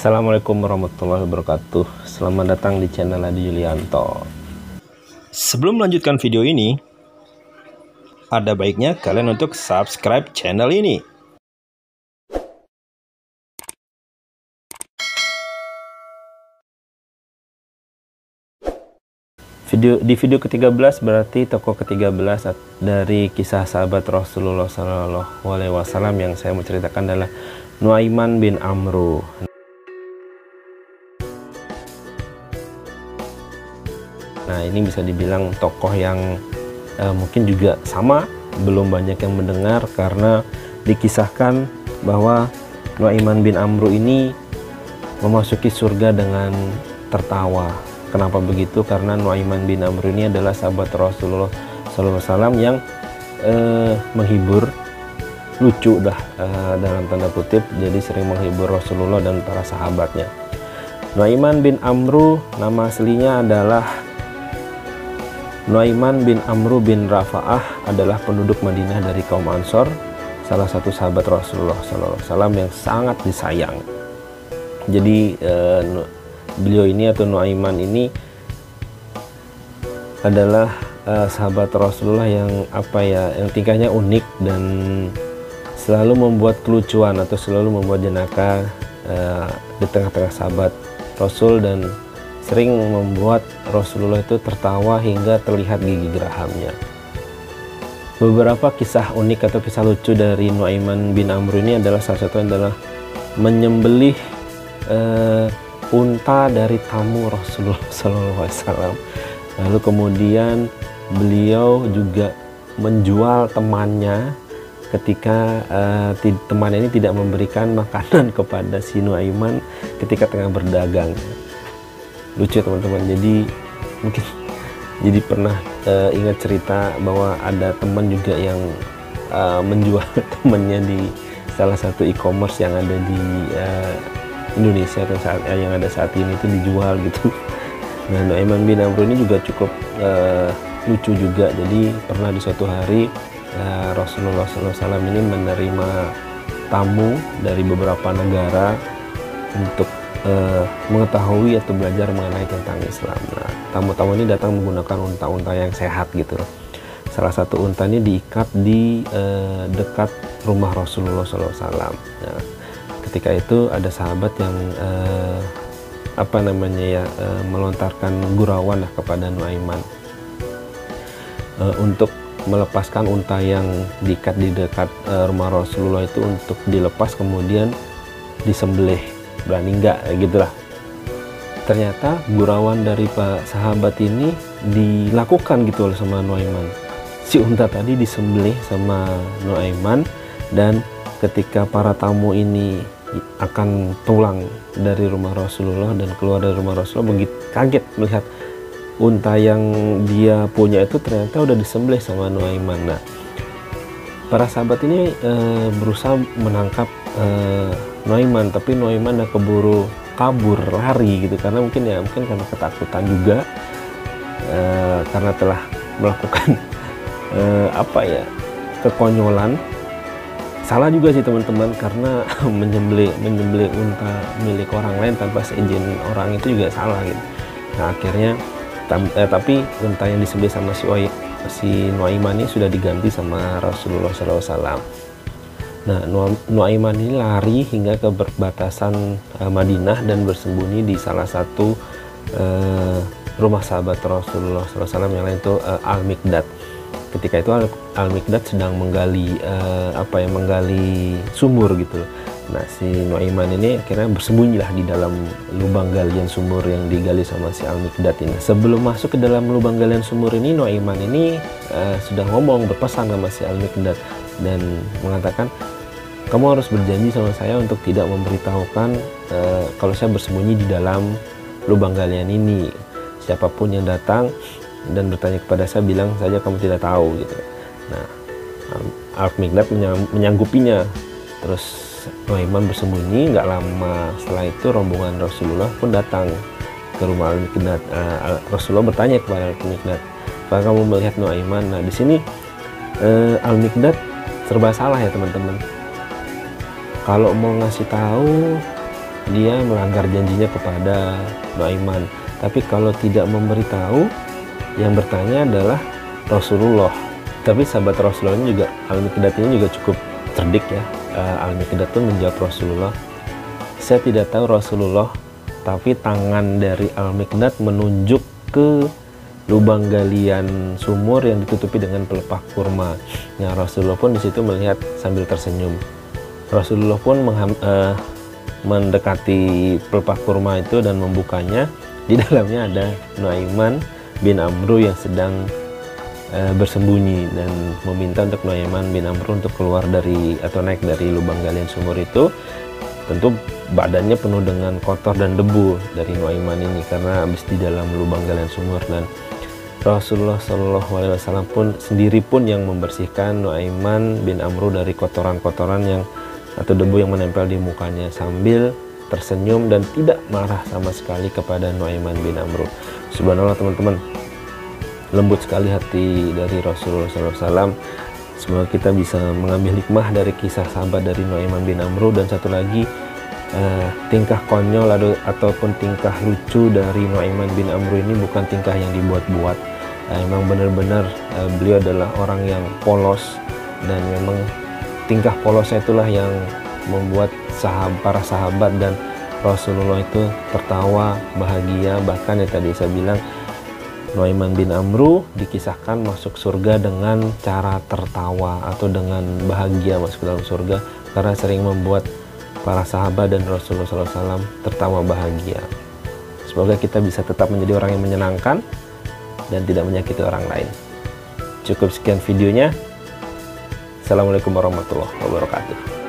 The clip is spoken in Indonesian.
Assalamualaikum warahmatullahi wabarakatuh. Selamat datang di channel Adi Yulianto. Sebelum melanjutkan video ini, ada baiknya kalian untuk subscribe channel ini. Di video ke-13 berarti tokoh ke-13 dari kisah sahabat Rasulullah SAW yang saya mau ceritakan adalah Nuaiman bin Amru. Nah, ini bisa dibilang tokoh yang mungkin juga sama, belum banyak yang mendengar karena dikisahkan bahwa Nuaiman bin Amru ini memasuki surga dengan tertawa. Kenapa begitu? Karena Nuaiman bin Amru ini adalah sahabat Rasulullah SAW yang menghibur, lucu dalam tanda kutip, jadi sering menghibur Rasulullah dan para sahabatnya. Nuaiman bin Amru nama aslinya adalah Nuaiman bin Amru bin Rafa'ah, adalah penduduk Madinah dari kaum Ansor, salah satu sahabat Rasulullah SAW yang sangat disayang. Jadi beliau ini atau Nuaiman ini adalah sahabat Rasulullah yang yang tingkahnya unik dan selalu membuat kelucuan atau selalu membuat jenaka di tengah-tengah sahabat Rasul, dan sering membuat Rasulullah itu tertawa hingga terlihat gigi gerahamnya. Beberapa kisah unik atau kisah lucu dari Nuaiman bin Amru ini adalah salah satu adalah menyembelih unta dari tamu Rasulullah SAW. Lalu kemudian beliau juga menjual temannya ketika teman ini tidak memberikan makanan kepada si Nuaiman ketika tengah berdagang. Lucu teman-teman. Jadi mungkin jadi pernah ingat cerita bahwa ada teman juga yang menjual temannya di salah satu e-commerce yang ada di Indonesia atau yang ada saat ini itu dijual gitu. Nah, Nuaiman bin Amru ini juga cukup lucu juga. Jadi pernah di suatu hari Rasulullah SAW ini menerima tamu dari beberapa negara untuk mengetahui atau belajar mengenai tentang Islam. Nah, tamu-tamu ini datang menggunakan unta-unta yang sehat gitu loh. Salah satu unta ini diikat di dekat rumah Rasulullah SAW. Nah, ketika itu ada sahabat yang melontarkan gurauan kepada Nuaiman untuk melepaskan unta yang diikat di dekat rumah Rasulullah itu untuk dilepas kemudian disembelih. Berani nggak gitulah. Ternyata gurauan dari Pak sahabat ini dilakukan gitu oleh sama Nuaiman. Si unta tadi disembelih sama Nuaiman, dan ketika para tamu ini akan pulang dari rumah Rasulullah dan keluar dari rumah Rasulullah, begitu kaget melihat unta yang dia punya itu ternyata udah disembelih sama Nuaiman. Nah, para sahabat ini berusaha menangkap Nuaiman, tapi Nuaiman udah keburu kabur lari gitu, karena mungkin karena ketakutan juga karena telah melakukan kekonyolan. Salah juga sih teman-teman, karena menyembelih unta milik orang lain tanpa seizin orang itu juga salah gitu. Nah, akhirnya tapi unta yang disembelih sama si Nuaiman ini sudah diganti sama Rasulullah SAW. Nah, Nuaiman ini lari hingga ke perbatasan Madinah dan bersembunyi di salah satu rumah sahabat Rasulullah SAW yang lain itu Al-Mikdad. Ketika itu Al-Mikdad sedang menggali menggali sumur gitu. Nah, si Nuaiman ini akhirnya bersembunyilah di dalam lubang galian sumur yang digali sama si Al-Mikdad ini. Sebelum masuk ke dalam lubang galian sumur ini, Nuaiman ini sudah berpesan sama si Al-Mikdad dan mengatakan, kamu harus berjanji sama saya untuk tidak memberitahukan kalau saya bersembunyi di dalam lubang galian ini. Siapapun yang datang dan bertanya kepada saya, bilang saja kamu tidak tahu gitu. Nah, Al-Mikdad menyanggupinya. Terus Nuaiman bersembunyi. Nggak lama setelah itu rombongan Rasulullah pun datang ke rumah Al-Mikdad. Rasulullah bertanya kepada Al-Mikdad, apakah kamu melihat Nuaiman? Nah, di sini Al-Mikdad serba salah ya teman-teman. Kalau mau ngasih tahu dia melanggar janjinya kepada Nuaiman. Tapi kalau tidak memberitahu, yang bertanya adalah Rasulullah. Tapi sahabat Rasulullah ini juga, Al-Miqdad ini juga cukup cerdik ya. Al-Miqdad pun menjawab Rasulullah, saya tidak tahu Rasulullah, tapi tangan dari Al-Miqdad menunjuk ke lubang galian sumur yang ditutupi dengan pelepah kurma. Nah, Rasulullah pun di situ melihat sambil tersenyum. Rasulullah pun mendekati pelepah kurma itu dan membukanya. Di dalamnya ada Nuaiman bin Amru yang sedang bersembunyi, dan meminta untuk Nuaiman bin Amru untuk keluar dari atau naik dari lubang galian sumur itu. Tentu badannya penuh dengan kotor dan debu dari Nuaiman ini karena habis di dalam lubang galian sumur, dan Rasulullah SAW pun sendiri pun yang membersihkan Nuaiman bin Amru dari kotoran-kotoran yang atau debu yang menempel di mukanya, sambil tersenyum dan tidak marah sama sekali kepada Nuaiman bin Amru. Subhanallah teman-teman, lembut sekali hati dari Rasulullah SAW. Semoga kita bisa mengambil hikmah dari kisah sahabat dari Nuaiman bin Amru. Dan satu lagi, tingkah konyol ataupun tingkah lucu dari Nuaiman bin Amru ini bukan tingkah yang dibuat-buat. Memang benar-benar beliau adalah orang yang polos, dan memang tingkah polosnya itulah yang membuat para sahabat dan Rasulullah itu tertawa bahagia. Bahkan ya tadi saya bilang, Nuaiman bin Amru dikisahkan masuk surga dengan cara tertawa atau dengan bahagia masuk ke dalam surga karena sering membuat para sahabat dan Rasulullah SAW tertawa bahagia. Semoga kita bisa tetap menjadi orang yang menyenangkan dan tidak menyakiti orang lain. Cukup sekian videonya. Assalamualaikum warahmatullahi wabarakatuh.